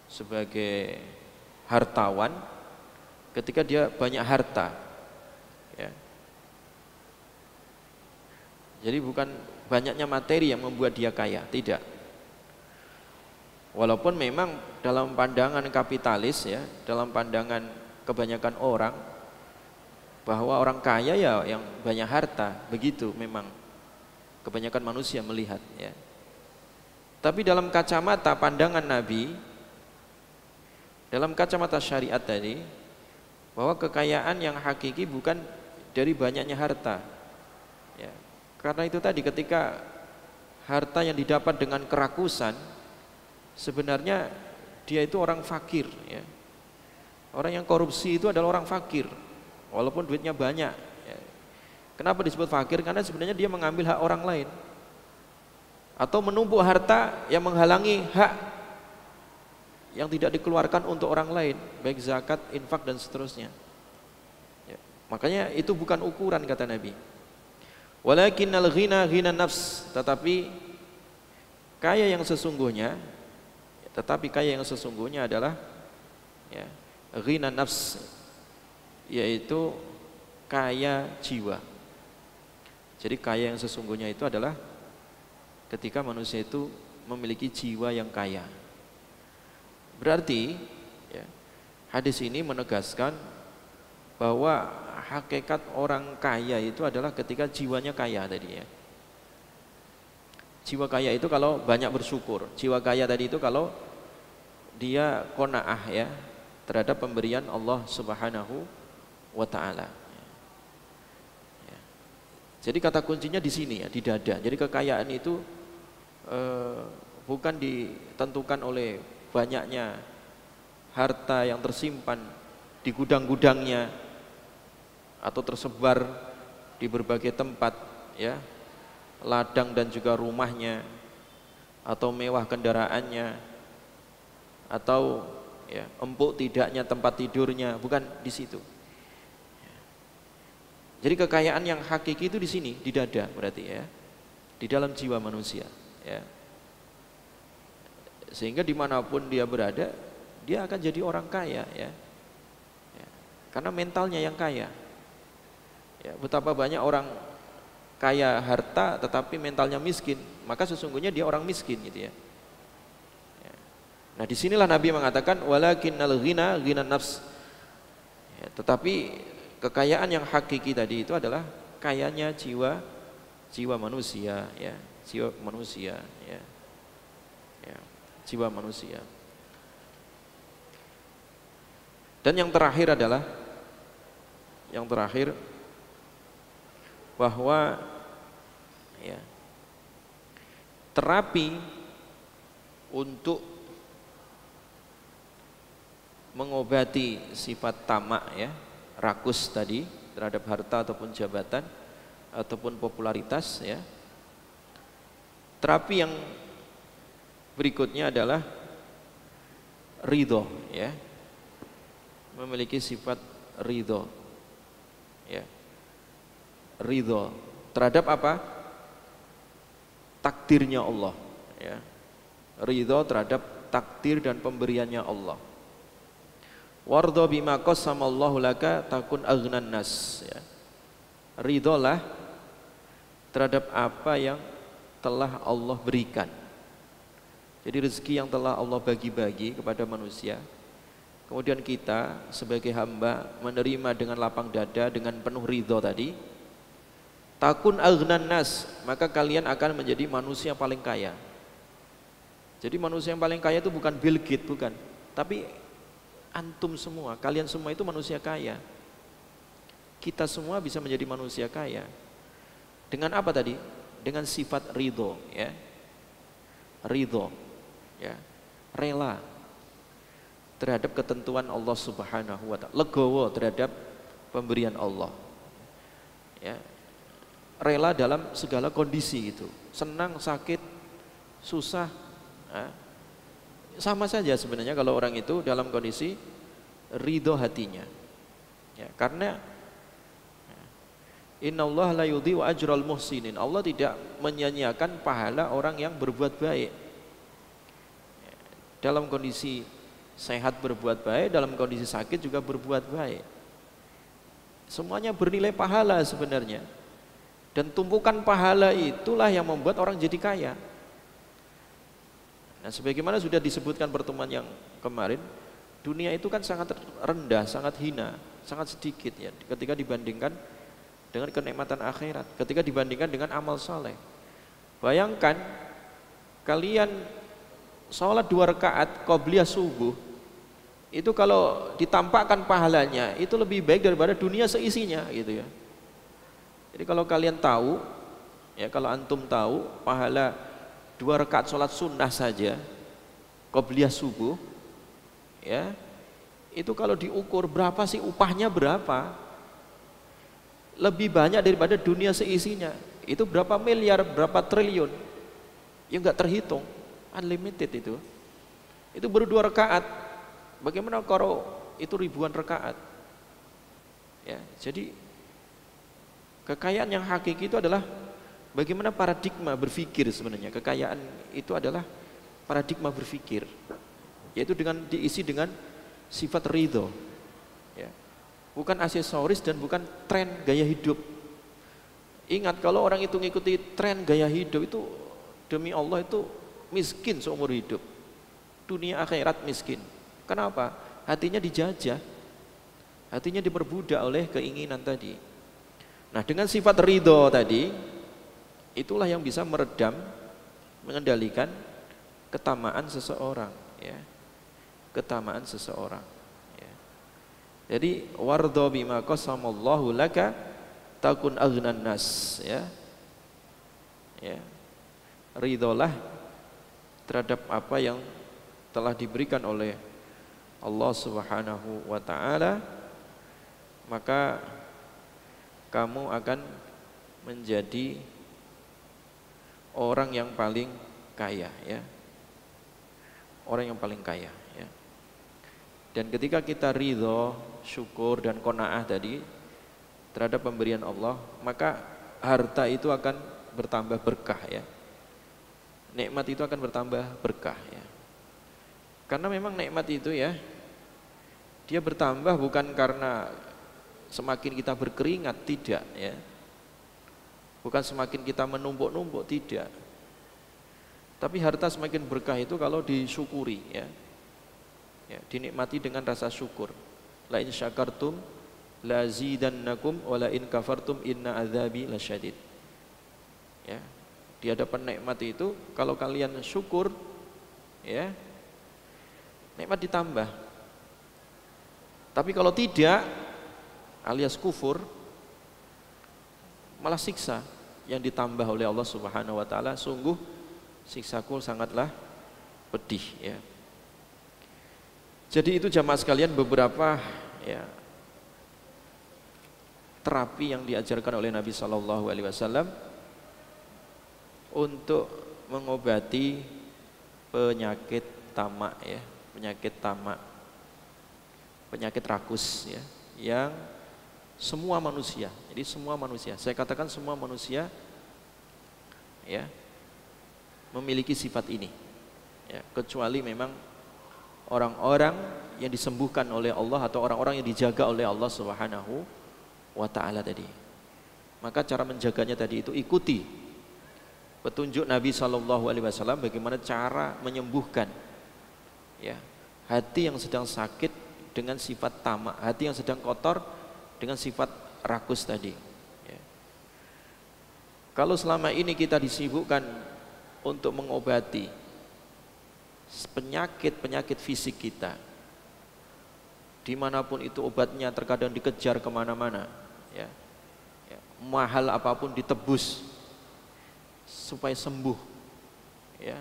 sebagai hartawan ketika dia banyak harta ya. Jadi bukan banyaknya materi yang membuat dia kaya, tidak. Walaupun memang dalam pandangan kapitalis ya, dalam pandangan kebanyakan orang, bahwa orang kaya ya yang banyak harta, begitu memang kebanyakan manusia melihat ya. Tapi dalam kacamata pandangan Nabi, dalam kacamata syariat tadi, bahwa kekayaan yang hakiki bukan dari banyaknya harta ya. Karena itu tadi, ketika harta yang didapat dengan kerakusan, sebenarnya dia itu orang fakir ya. Orang yang korupsi itu adalah orang fakir walaupun duitnya banyak ya. Kenapa disebut fakir? Karena sebenarnya dia mengambil hak orang lain, atau menumpuk harta yang menghalangi hak yang tidak dikeluarkan untuk orang lain, baik zakat, infak dan seterusnya ya. Makanya itu bukan ukuran, kata Nabi. Walakinnal ghina ghina nafs, tetapi kaya yang sesungguhnya, adalah ya, ghina nafs, yaitu kaya jiwa. Jadi kaya yang sesungguhnya itu adalah ketika manusia itu memiliki jiwa yang kaya. Berarti ya, hadis ini menegaskan bahwa hakikat orang kaya itu adalah ketika jiwanya kaya tadi ya. Jiwa kaya itu kalau banyak bersyukur. Jiwa kaya tadi itu kalau dia qanaah ya terhadap pemberian Allah Subhanahu wa taala. Ya. Jadi kata kuncinya di sini ya, di dada. Jadi kekayaan itu bukan ditentukan oleh banyaknya harta yang tersimpan di gudang-gudangnya atau tersebar di berbagai tempat ya, ladang dan juga rumahnya, atau mewah kendaraannya, atau ya, empuk tidaknya tempat tidurnya, bukan di situ. Jadi kekayaan yang hakiki itu di sini, di dada berarti ya, di dalam jiwa manusia ya. Sehingga dimanapun dia berada, dia akan jadi orang kaya ya. Karena mentalnya yang kaya ya. Betapa banyak orang kaya harta tetapi mentalnya miskin, maka sesungguhnya dia orang miskin gitu ya. Nah disinilah Nabi mengatakan walakinnal ghina ghinan nafs ya, tetapi kekayaan yang hakiki tadi itu adalah kayanya jiwa manusia ya, jiwa manusia ya. Jiwa manusia. Dan yang terakhir adalah bahwa ya, terapi untuk mengobati sifat tamak ya, rakus tadi terhadap harta ataupun jabatan ataupun popularitas ya. Terapi yang berikutnya adalah ridho ya. Memiliki sifat ridho ya. Ridho terhadap apa? Takdirnya Allah ya. Ridho terhadap takdir dan pemberiannya Allah. Wardho bima qassamallahu laka takun aghnan nas ya. Ridholah terhadap apa yang telah Allah berikan. Jadi rezeki yang telah Allah bagi-bagi kepada manusia, kemudian kita sebagai hamba menerima dengan lapang dada, dengan penuh ridho tadi, takun aghnan nas, maka kalian akan menjadi manusia paling kaya. Jadi manusia yang paling kaya itu bukan Bill Gates, bukan, tapi antum semua, kalian semua itu manusia kaya. Kita semua bisa menjadi manusia kaya. Dengan apa tadi? Dengan sifat ridho ya. Ridho ya, rela terhadap ketentuan Allah Subhanahu wa taala, legowo terhadap pemberian Allah ya, rela dalam segala kondisi itu, senang, sakit, susah ya. Sama saja sebenarnya kalau orang itu dalam kondisi ridho hatinya ya, karena innallaha la yudhi'u ajral muhsinin, Allah tidak menyia-nyiakan pahala orang yang berbuat baik. Dalam kondisi sehat berbuat baik, dalam kondisi sakit juga berbuat baik. Semuanya bernilai pahala sebenarnya. Dan tumpukan pahala itulah yang membuat orang jadi kaya. Nah, sebagaimana sudah disebutkan pertemuan yang kemarin, dunia itu kan sangat rendah, sangat hina, sangat sedikit ya, ketika dibandingkan dengan kenikmatan akhirat, ketika dibandingkan dengan amal saleh. Bayangkan kalian sholat 2 rakaat qobliyah subuh, itu kalau ditampakkan pahalanya itu lebih baik daripada dunia seisinya gitu ya. Jadi kalau kalian tahu ya, kalau antum tahu pahala 2 rakaat sholat sunnah saja qobliyah subuh ya, itu kalau diukur berapa sih upahnya, berapa, lebih banyak daripada dunia seisinya. Itu berapa miliar, berapa triliun, ya nggak terhitung, unlimited itu. Itu baru 2 rakaat. Bagaimana kalau itu ribuan rakaat? Ya, jadi kekayaan yang hakiki itu adalah bagaimana paradigma berpikir sebenarnya. Kekayaan itu adalah paradigma berpikir, yaitu dengan diisi dengan sifat ridho. Ya. Bukan aksesoris dan bukan tren gaya hidup. Ingat, kalau orang itu ngikuti tren gaya hidup itu demi Allah itu miskin seumur hidup. Dunia akhirat miskin. Kenapa? Hatinya dijajah. Hatinya diperbudak oleh keinginan tadi. Nah, dengan sifat ridho tadi, itulah yang bisa meredam, mengendalikan ketamaan seseorang, ya. Ketamaan seseorang, ya. Jadi wardho bima qasamallahu laka takun aghnan nas, ya. Ya. Ridholah terhadap apa yang telah diberikan oleh Allah Subhanahu wa taala, maka kamu akan menjadi orang yang paling kaya, ya. Orang yang paling kaya, ya. Dan ketika kita ridho, syukur dan qanaah tadi terhadap pemberian Allah, maka harta itu akan bertambah berkah, ya. Nikmat itu akan bertambah berkah, ya. Karena memang nikmat itu, ya, dia bertambah bukan karena semakin kita berkeringat, tidak, ya. Bukan semakin kita menumpuk-numpuk, tidak. Tapi harta semakin berkah itu kalau disyukuri, ya. Ya, dinikmati dengan rasa syukur. La in syakartum la zidannakum wa la in kafartum inna adzabi lasyadid. Ya. Di hadapan nikmat itu kalau kalian syukur, ya, nikmat ditambah. Tapi kalau tidak, alias kufur, malah siksa yang ditambah oleh Allah Subhanahu wa taala. Sungguh siksaku sangatlah pedih, ya. Jadi itu jamaah sekalian beberapa, ya, terapi yang diajarkan oleh Nabi Shallallahu alaihi wasallam untuk mengobati penyakit tamak, ya, penyakit tamak, penyakit rakus, ya, yang semua manusia. Jadi semua manusia, saya katakan semua manusia, ya, memiliki sifat ini, ya, kecuali memang orang-orang yang disembuhkan oleh Allah atau orang-orang yang dijaga oleh Allah Subhanahu wa taala tadi. Maka cara menjaganya tadi itu ikuti petunjuk Nabi Shallallahu alaihi wasallam bagaimana cara menyembuhkan, ya, hati yang sedang sakit dengan sifat tamak, hati yang sedang kotor dengan sifat rakus tadi, ya. Kalau selama ini kita disibukkan untuk mengobati penyakit-penyakit fisik kita, dimanapun itu obatnya terkadang dikejar kemana-mana, ya, ya, mahal apapun ditebus supaya sembuh, ya.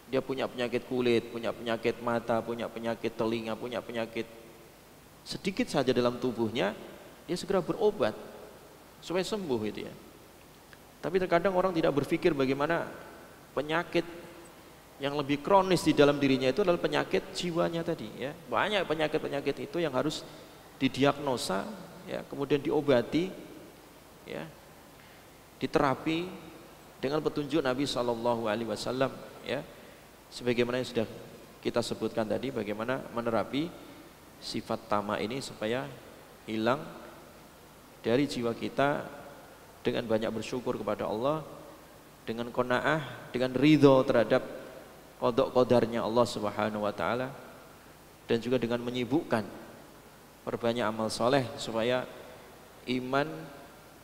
Dia punya penyakit kulit, punya penyakit mata, punya penyakit telinga, punya penyakit sedikit saja dalam tubuhnya, dia segera berobat supaya sembuh, itu, ya. Tapi terkadang orang tidak berpikir bagaimana penyakit yang lebih kronis di dalam dirinya itu adalah penyakit jiwanya tadi, ya. Banyak penyakit-penyakit itu yang harus didiagnosa, ya, kemudian diobati, ya, diterapi dengan petunjuk Nabi Shallallahu alaihi wasallam, ya. Sebagaimana yang sudah kita sebutkan tadi, bagaimana menerapi sifat tamak ini supaya hilang dari jiwa kita dengan banyak bersyukur kepada Allah, dengan qanaah, dengan ridho terhadap qada qadarnya Allah Subhanahu wa taala, dan juga dengan menyibukkan perbanyak amal soleh supaya iman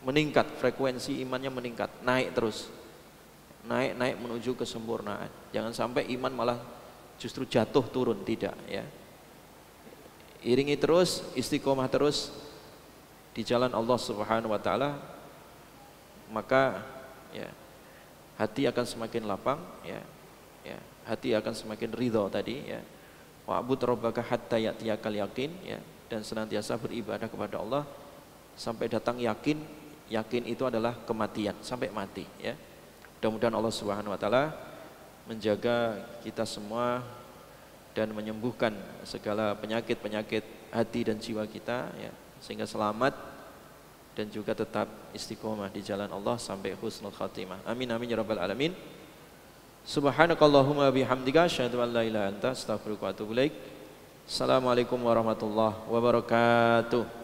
meningkat, frekuensi imannya meningkat, naik terus, naik menuju kesempurnaan. Jangan sampai iman malah justru jatuh turun, tidak, ya. Iringi terus, istiqomah terus di jalan Allah Subhanahu wa taala, maka, ya, hati akan semakin lapang, ya, ya, hati akan semakin ridho tadi, ya. Wa'bud rabbaka hatta ya'tiyakal yakin, ya, dan senantiasa beribadah kepada Allah sampai datang yakin. Yakin itu adalah kematian, sampai mati, ya. Mudah-mudahan Allah Subhanahu wa taala menjaga kita semua dan menyembuhkan segala penyakit-penyakit hati dan jiwa kita, ya, sehingga selamat dan juga tetap istiqomah di jalan Allah sampai husnul khatimah. Amin amin ya rabbal alamin. Subhanakallahumma bihamdika asyhadu an la ilaha illa anta astaghfiruka wa atubu ilaik. Assalamualaikum warahmatullahi wabarakatuh.